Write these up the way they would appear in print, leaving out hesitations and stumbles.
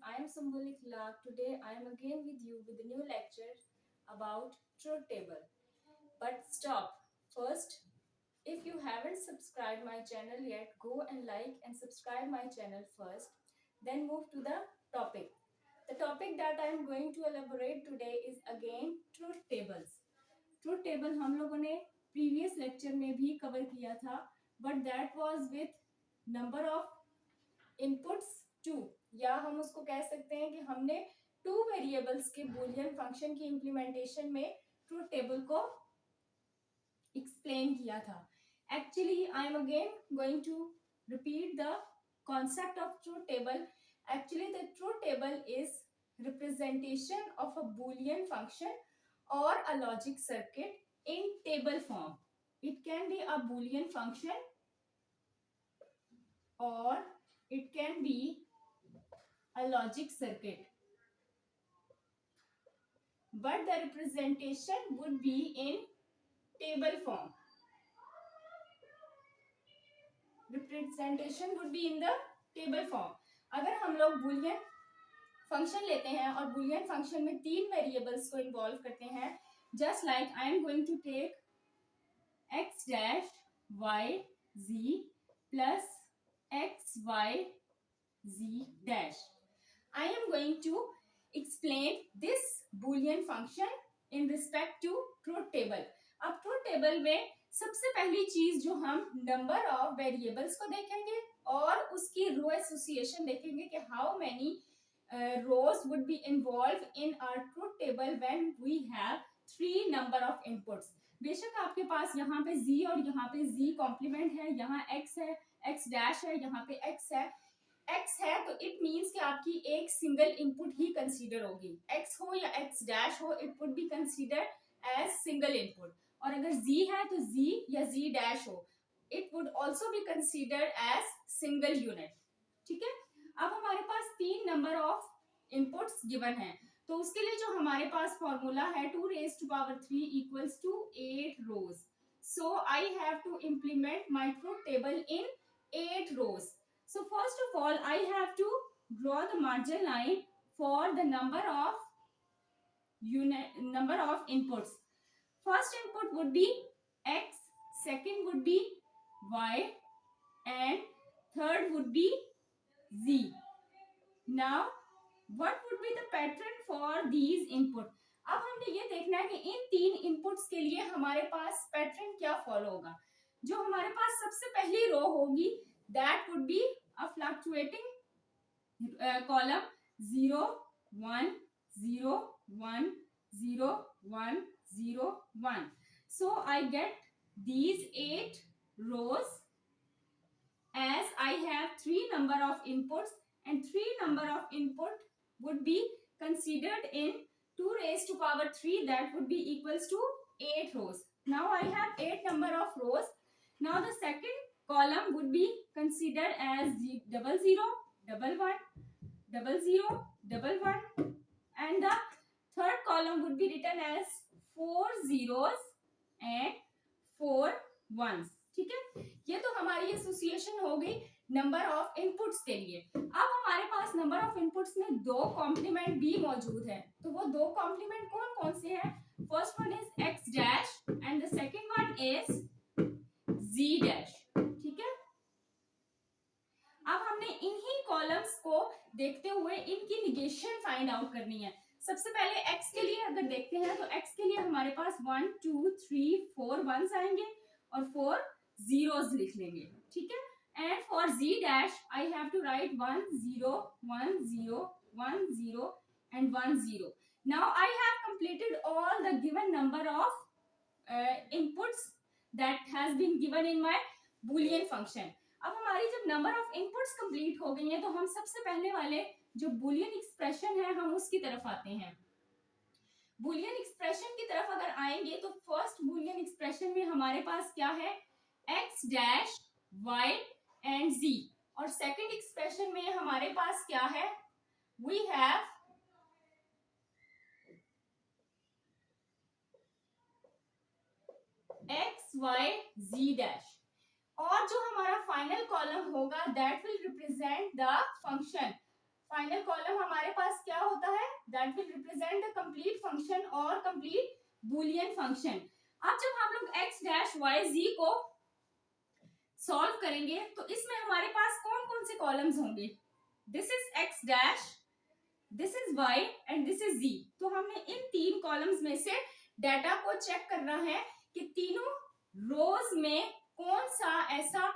I am Sambuli Clark. Today I am again with you with a new lecture about truth table. But stop. First, if you haven't subscribed my channel yet, go and like and subscribe my channel first. Then move to the topic. The topic that I am going to elaborate today is again truth tables. Truth table हम लोगों ने previous lecture में भी cover किया था, but that was with number of inputs 2, या हम उसको कह सकते हैं कि हमने 2 वेरिएबल्स के बूलियन फंक्शन की इंप्लीमेंटेशन में ट्रूथ टेबल को एक्सप्लेन किया था. Actually I am again going to repeat the concept of truth table. Actually, the truth table is representation of a boolean function or a logic circuit in table form. It can be a boolean function or it can be a logic circuit, but the representation would be in table form. Representation would be in the table form. अगर हम लोग boolean function लेते हैं और boolean function में 3 variables को involve करते हैं, just like I am going to take x dash y z plus x y z dash. I am going to explain this boolean function in respect to truth table. अब truth table में सबसे पहली चीज जो हम number of variables को देखेंगे और उसकी रो एसोसिएशन देखेंगे कि how many rows would be involved in our truth table when we have 3 number of inputs. बेशक आपके पास यहाँ पे z और यहाँ पे z कॉम्प्लीमेंट है, यहाँ x है, x डैश है, यहाँ पे x है तो इट मीन्स कि आपकी एक सिंगल इनपुट ही कंसीडर होगी. x हो या x डैश हो, it would be consider as single input. और अगर z है तो z या z डैश हो, it would also be consider as single unit. ठीक है. अब हमारे पास 3 नंबर ऑफ इनपुट्स गिवन है, तो उसके लिए जो हमारे पास फॉर्मूला है 2 raised to power 3 equals to 8 rows. So I have to implement my truth table in 8 rows. So first of all, I have to draw the margin line for the number of inputs. First input would be x, second would be y, and third would be z. Now, what would be the pattern for these input? अब हमने ये देखना है कि इन 3 inputs के लिए हमारे पास pattern क्या फॉलो होगा. जो हमारे पास सबसे पहली रो होगी, that would be a fluctuating column 0 1 0 1 0 1 0 1. So I get these 8 rows as I have 3 number of inputs, and 3 number of input would be considered in 2 raised to power 3, that would be equals to 8 rows. Now I have 8 number of rows. Now the second column would be considered as 0 0 1 1 0 0 1 1, and the third column would be written as 4 zeros and 4 ones. ठीक है. ये तो हमारी association हो गई number of inputs के लिए. अब हमारे पास नंबर ऑफ इनपुट्स में 2 कॉम्प्लीमेंट भी मौजूद है, तो वो 2 कॉम्प्लीमेंट कौन कौन से हैं? First one is x dash and the second one is z dash. ठीक है. अब हमने इन्हीं कॉलम्स को देखते हुए इनकी निगेशन फाइंड आउट करनी है. सबसे पहले x के लिए अगर देखते हैं तो x के लिए हमारे पास 1 2 3 4 वंस आएंगे और 4 zeros लिख लेंगे. ठीक है. And for z dash, I have to write 1 0 1 0 1 0 and 1 0. Now I have completed all the given number of inputs that has been given in my boolean function. अब हमारी जब नंबर ऑफ इनपुट्स कंप्लीट हो गई हैं, तो हम सबसे पहले वाले जो बूलियन एक्सप्रेशन है हम उसकी तरफ आते हैं. बूलियन एक्सप्रेशन की तरफ अगर आएंगे तो फर्स्ट बूलियन एक्सप्रेशन में हमारे पास क्या है? x dash y and z. और सेकंड एक्सप्रेशन में हमारे पास क्या है? We have x y z dash. और जो हमारा फाइनल कॉलम होगा that will represent the function final column हमारे पास क्या होता है, that will represent the complete function और कंप्लीट बूलियन फंक्शन। अब जब हम लोग x डैश y z को सॉल्व करेंगे तो इसमें हमारे पास कौन कौन से कॉलम्स होंगे, this is x dash, this is y and this is z। तो हमने इन तीन कॉलम्स में से डाटा को चेक करना है कि तीनों रोज में कौन सा ऐसा,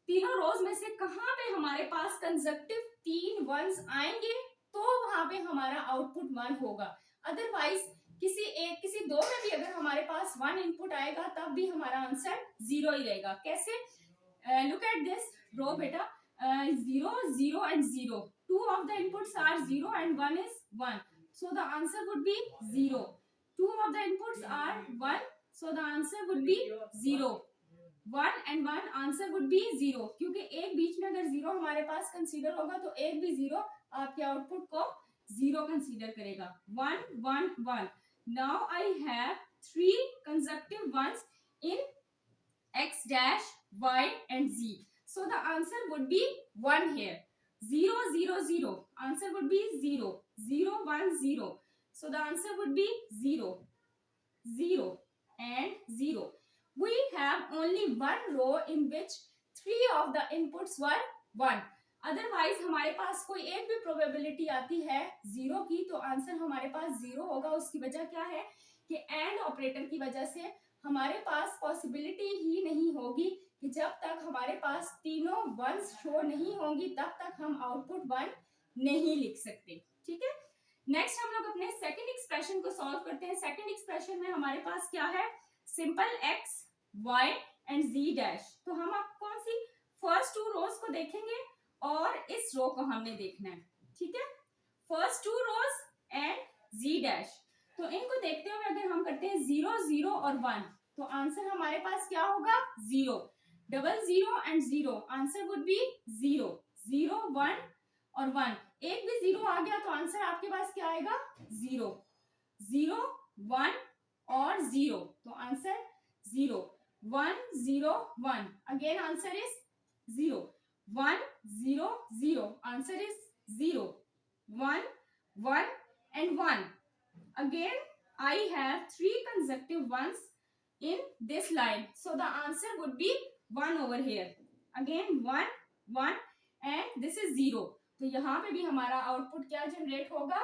तीनों रोज में से कहां पे हमारे पास कंजक्टिव 3 वंस आएंगे तो वहां पे हमारा आउटपुट 1 होगा। अदरवाइज किसी दो में भी अगर हमारे पास 1 इनपुट आएगा तब भी हमारा आंसर 0 ही रहेगा। कैसे, लुक एट दिस रो बेटा, 0 0 and 0, 2 of the inputs are 0 and 1 is 1, so the answer would be 0. 2 of the inputs are 1, so the answer would be 0. 1 and 1 answer would be 0, क्योंकि एक बीच में अगर 0 हमारे पास कंसीडर होगा तो एक भी 0 आपके आउटपुट को 0 कंसीडर करेगा। 1 1 1। Now I have 3 consecutive ones in x dash y and z, so the answer would be 1 here। 0 0 0, answer would be 0 0 1 0, so the answer would be 0 0 and 0। We have only one row in which 3 of the inputs were 1। Otherwise हमारे पास कोई एक भी probability आती है 0 की तो answer हमारे पास 0 होगा। उसकी वजह क्या है कि एंड ऑपरेटर की वजह से हमारे पास पॉसिबिलिटी ही नहीं होगी कि जब तक हमारे पास तीनों वंस शो नहीं होंगी तब तक हम आउटपुट 1 नहीं लिख सकते। ठीक है, नेक्स्ट हम लोग अपने सेकंड एक्सप्रेशन को सॉल्व करते हैं। सेकंड एक्सप्रेशन में हमारे पास क्या है, simple x y and z dash. तो हम आप कौन सी फर्स्ट 2 रोज को देखेंगे और इस रो को हमने देखना है। ठीक है, first 2 rows and z dash. तो इनको देखते हुए अगर हम करते हैं 0 0 और 1 तो आंसर हमारे पास क्या होगा, 0। 0 0 एंड 0, आंसर वुड बी 0 0 1 और 1। एक भी 0 आ गया तो आंसर आपके पास क्या आएगा, 0 0 1 और 0, तो answer 0 1 0 1। Again answer is 0 1 0 0, answer is 0 1 1 and 1। Again I have 3 consecutive ones in this line, so the answer would be 1 over here। Again 1 1 and this is 0, तो यहाँ पे भी हमारा आउटपुट क्या जनरेट होगा,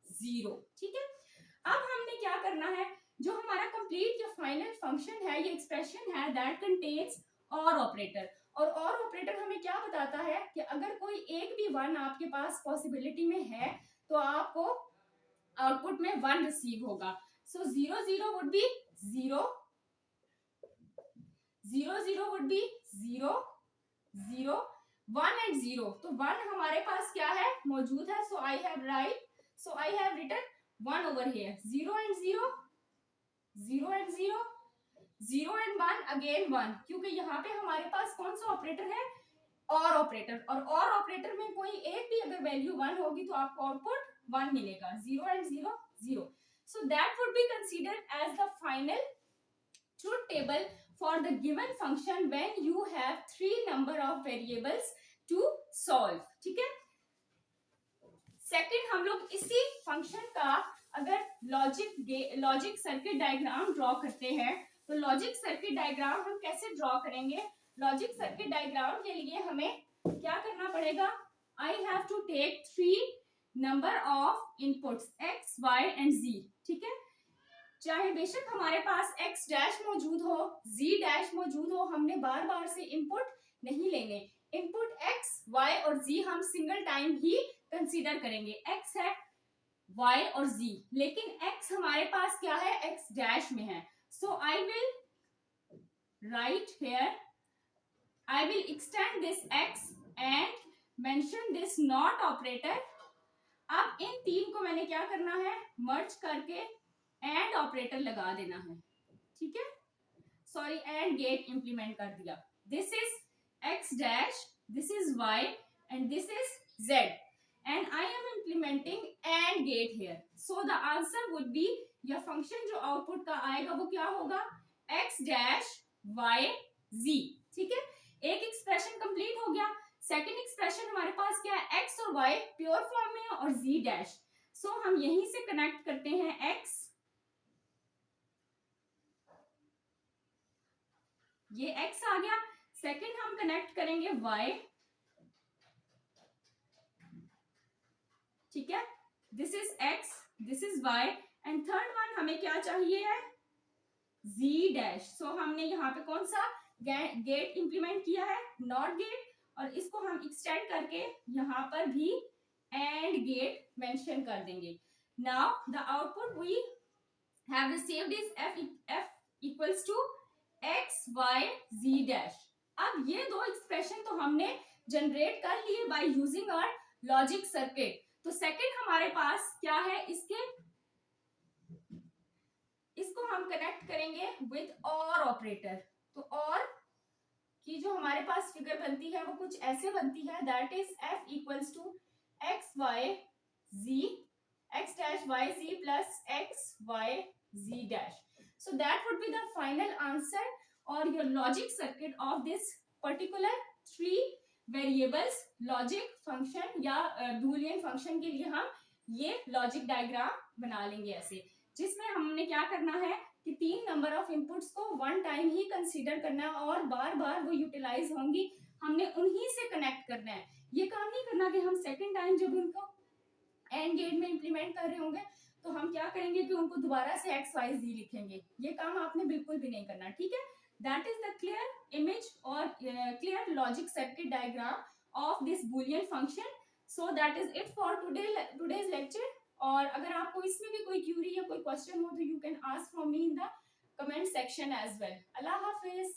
0। ठीक है, अब हमने क्या करना है, जो हमारा कंप्लीट जो फाइनल फंक्शन है, ये एक्सप्रेशन है दैट कंटेन्स और ऑपरेटर। और ऑपरेटर हमें क्या बताता है कि अगर कोई एक भी 1 आपके पास पॉसिबिलिटी में है तो आपको आउटपुट में 1 रिसीव होगा। So 0 0 would be 0 0 0 would be 0 0 1 and 0, तो 1 हमारे पास क्या है, मौजूद है। So I have written 1 over here. 0 and 0 0 and 0 0 and 1 again 1, क्योंकि यहाँ पे हमारे पास कौन सा ऑपरेटर है, और ऑपरेटर। और ऑपरेटर में कोई एक भी अगर वैल्यू 1 होगी तो आपको आउटपुट 1 मिलेगा। 0 and 0 0, so that would be considered as the final truth table for the given function when you have 3 number of variables to solve। ठीक है, सेकंड हम लोग इसी फंक्शन का अगर लॉजिक सर्किट डायग्राम ड्रॉ करते हैं तो लॉजिक सर्किट डायग्राम हम कैसे ड्रॉ करेंगे। लॉजिक सर्किट डायग्राम के लिए हमें क्या करना पड़ेगा, I have to take 3 number of inputs x y and z। ठीक है, चाहे बेशक हमारे पास x डैश मौजूद हो, z डैश मौजूद हो, हमने बार बार से इनपुट नहीं लेने। इनपुट x y और z हम सिंगल टाइम ही कंसीडर करेंगे। x है, y और z, लेकिन x हमारे पास क्या है, x डैश में है। So I will write here, I will extend this x and mention this not operator। अब इन तीन को मैंने क्या करना है, मर्ज करके एंड ऑपरेटर लगा देना है। ठीक है, सॉरी एंड गेट इंप्लीमेंट कर दिया। This is x dash, this is y and this is z and I am implementing and get here. So the answer would be, यह फंक्शन जो आउटपुट का आएगा वो क्या होगा, x डैश y z। ठीक है, एक एक्सप्रेशन कंप्लीट हो गया। सेकेंड एक्सप्रेशन हमारे पास क्या है, x और y प्योर फॉर्म में है और z डैश। सो हम यहीं से कनेक्ट करते हैं x, ये x आ गया। सेकेंड हम कनेक्ट करेंगे y, ठीक है, this is x, this is y, and third one हमें क्या चाहिए है, z डैश। सो हमने यहाँ पे कौन सा गेट इंप्लीमेंट किया है, नॉट गेट, और इसको हम एक्सटेंड करके यहाँ पर भी एंड गेट मेंशन कर देंगे। Now the output we have received is f equals to x y z dash. अब ये दो एक्सप्रेशन तो हमने जनरेट कर लिए by using our logic circuit. तो सेकंड हमारे पास क्या है, इसको हम कनेक्ट करेंगे विद और ऑपरेटर। तो और की जो हमारे पास फिगर बनती है वो कुछ ऐसे बनती है, that is f equals to x y z x dash y z plus x y z dash. So that would be the final answer or your logic circuit of this particular three variables logic function या boolean function के लिए हम ये logic diagram बना लेंगे ऐसे, जिसमें हमने क्या करना है कि 3 नंबर ऑफ इनपुट्स को वन टाइम ही कंसीडर करना है और बार बार वो यूटिलाइज होंगी, हमने उन्हीं से कनेक्ट करना है। ये काम नहीं करना कि हम सेकंड टाइम जब उनको एंड गेट में इंप्लीमेंट कर रहे होंगे तो हम क्या करेंगे कि उनको दोबारा से एक्स वाई जी लिखेंगे, ये काम आपने बिल्कुल भी नहीं करना, ठीक है। That is the clear image और clear logic circuit diagram of this Boolean function. So that is it for today's lecture. और अगर आपको इसमें भी कोई क्यूरी या कोई क्वेश्चन हो तो you can ask from me in the comment section as well. अल्लाह हाफिज।